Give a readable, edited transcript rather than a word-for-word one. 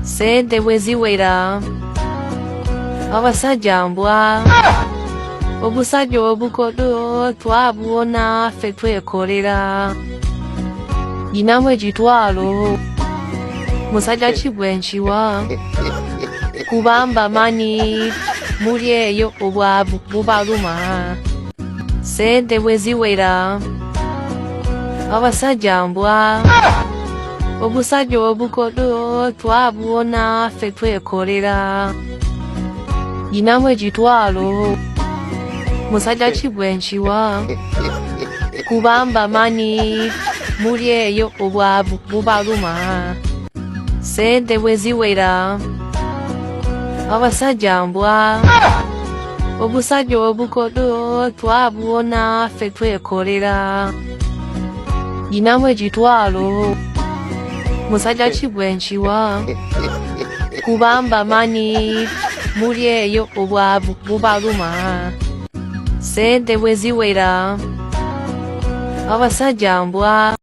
Sente bwe ziwera abasajja mbwa obusajja obukodo twabuwona ffe twekolera yinamu ekitwalo musajja kibwe nkiwa kubamba mani muli eyo obwavu bubaluma sente bwe ziwera abasajja mbwa obusajja obukodo twabuwona ffe twekolera yinamu ekitwalo musajja kibwe nkiwa kubamba mani muli eyo obwavu bubaluma sente bwe ziwera abasajja mbwa obusajja obukodo twabuwona ffe twekolera yinamu ekitwalo musajja kibwe nkiwa kubamba mani muli eyo obwavu bubaluma sente bwe ziwera abasajja mbwa